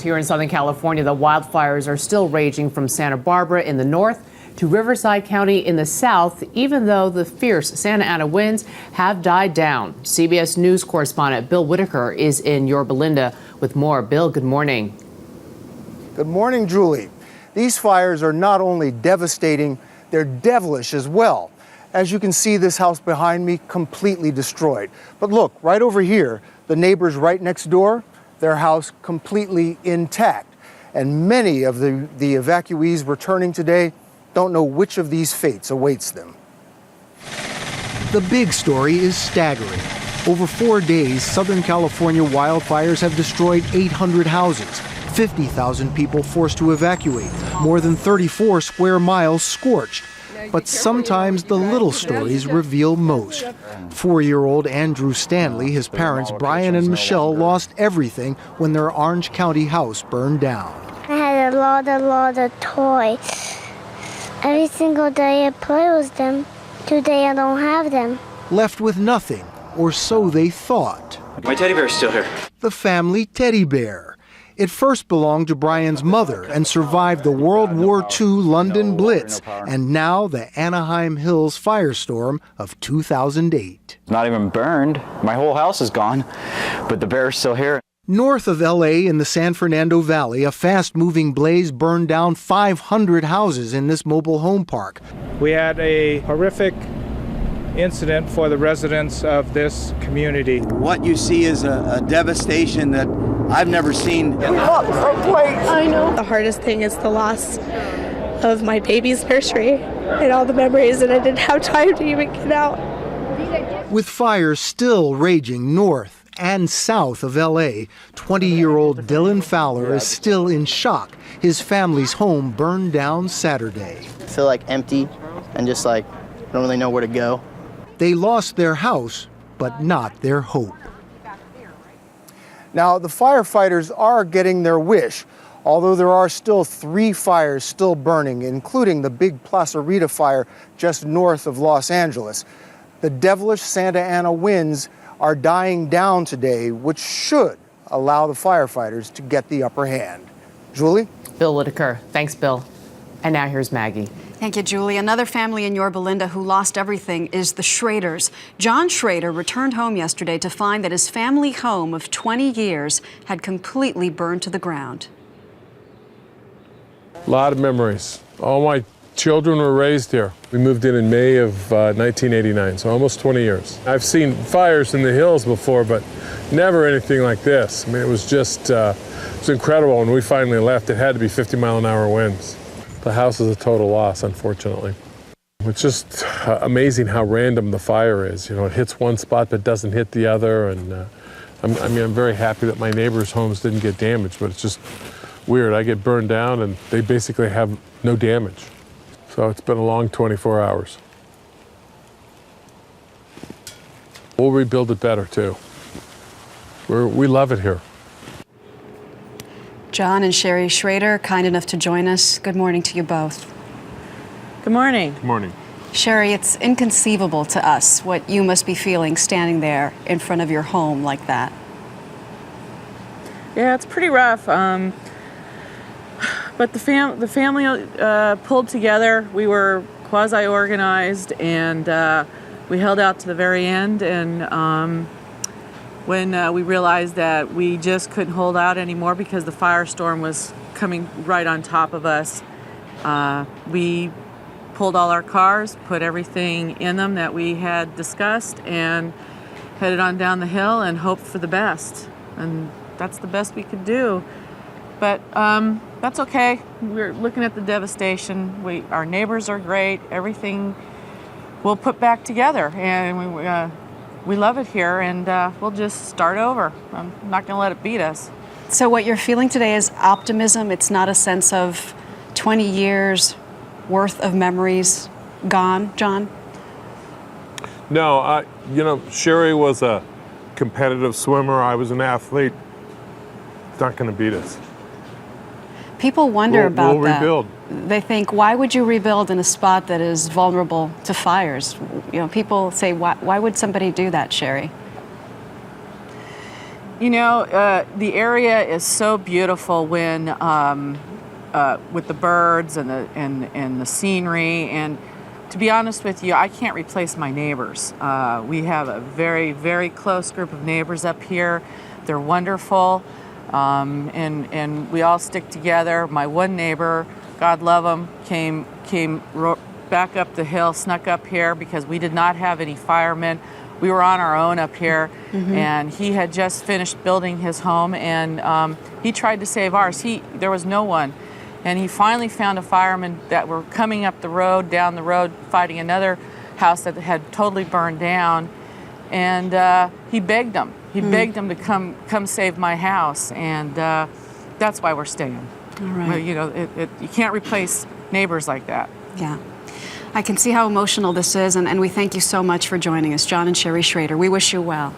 Here in Southern California, the wildfires are still raging from Santa Barbara in the north to Riverside County in the south, even though the fierce Santa Ana winds have died down. CBS News correspondent Bill Whitaker is in Yorba Linda with more. Bill, good morning. Good morning, Julie. These fires are not only devastating, they're devilish as well. As you can see, this house behind me completely destroyed. But look, right over here, the neighbors right next door, their house completely intact. And many of the evacuees returning today don't know which of these fates awaits them. The big story is staggering. Over 4 days, Southern California wildfires have destroyed 800 houses, 50,000 people forced to evacuate, more than 34 square miles scorched. But sometimes the little stories reveal most. 4-year-old Andrew Stanley, his parents Bryan and Michelle, lost everything when their Orange County house burned down. I had a lot of toys. Every single day I play with them. Today I don't have them. Left with nothing, or so they thought. My teddy bear's still here. The family teddy bear. It first belonged to Bryan's mother and survived the World War II London Blitz, and now the Anaheim Hills firestorm of 2008. Not even burned. My whole house is gone, but the bear's still here. North of LA in the San Fernando Valley, a fast-moving blaze burned down 500 houses in this mobile home park. We had a horrific incident for the residents of this community. What you see is a devastation that I've never seen. I know. The hardest thing is the loss of my baby's nursery and all the memories, and I didn't have time to even get out. With fires still raging north and south of LA, 20-year-old Dylan Fowler is still in shock. His family's home burned down Saturday. I feel like empty and just like don't really know where to go. They lost their house, but not their hope. Now, the firefighters are getting their wish, although there are still 3 fires still burning, including the big Plaza Rita fire just north of Los Angeles. The devilish Santa Ana winds are dying down today, which should allow the firefighters to get the upper hand. Julie? Bill Whitaker. Thanks, Bill. And now here's Maggie. Thank you, Julie. Another family in Yorba Linda who lost everything is the Schroeders. John Schroeder returned home yesterday to find that his family home of 20 years had completely burned to the ground. A lot of memories. All my children were raised here. We moved in May of 1989, so almost 20 years. I've seen fires in the hills before, but never anything like this. I mean, it was just, it was incredible. When we finally left, it had to be 50-mile-an-hour winds. The house is a total loss, unfortunately. It's just amazing how random the fire is. You know, it hits one spot but doesn't hit the other, and I'm very happy that my neighbors' homes didn't get damaged, but it's just weird. I get burned down and they basically have no damage. So it's been a long 24 hours. We'll rebuild it better, too. We love it here. John and Sherri Schroeder, kind enough to join us. Good morning to you both. Good morning. Good morning. Sherri, it's inconceivable to us what you must be feeling standing there in front of your home like that. Yeah, it's pretty rough. But the family pulled together. We were quasi-organized, and we held out to the very end. And when we realized that we just couldn't hold out anymore because the firestorm was coming right on top of us, we pulled all our cars, put everything in them that we had discussed, and headed on down the hill and hoped for the best. And that's the best we could do. But that's okay. We're looking at the devastation. Our neighbors are great. Everything we'll put back together, and we love it here, and we'll just start over. I'm not going to let it beat us. So what you're feeling today is optimism. It's not a sense of 20 years worth of memories gone, John? No, you know, Sherri was a competitive swimmer. I was an athlete. It's not going to beat us. People wonder about we'll that. Rebuild. They think, why would you rebuild in a spot that is vulnerable to fires? You know, people say, why would somebody do that, Sherri? You know, the area is so beautiful when with the birds and the scenery. And to be honest with you, I can't replace my neighbors. We have a very, very close group of neighbors up here. They're wonderful, and we all stick together. My one neighbor, God love him, came back up the hill, snuck up here because we did not have any firemen. We were on our own up here, and he had just finished building his home, and he tried to save ours. There was no one, and he finally found a fireman that were coming up the road, down the road, fighting another house that had totally burned down, and he begged them. He begged them to come save my house, and that's why we're staying. All right. Well, you know, you can't replace neighbors like that. Yeah. I can see how emotional this is, and we thank you so much for joining us, John and Sherri Schroeder. We wish you well.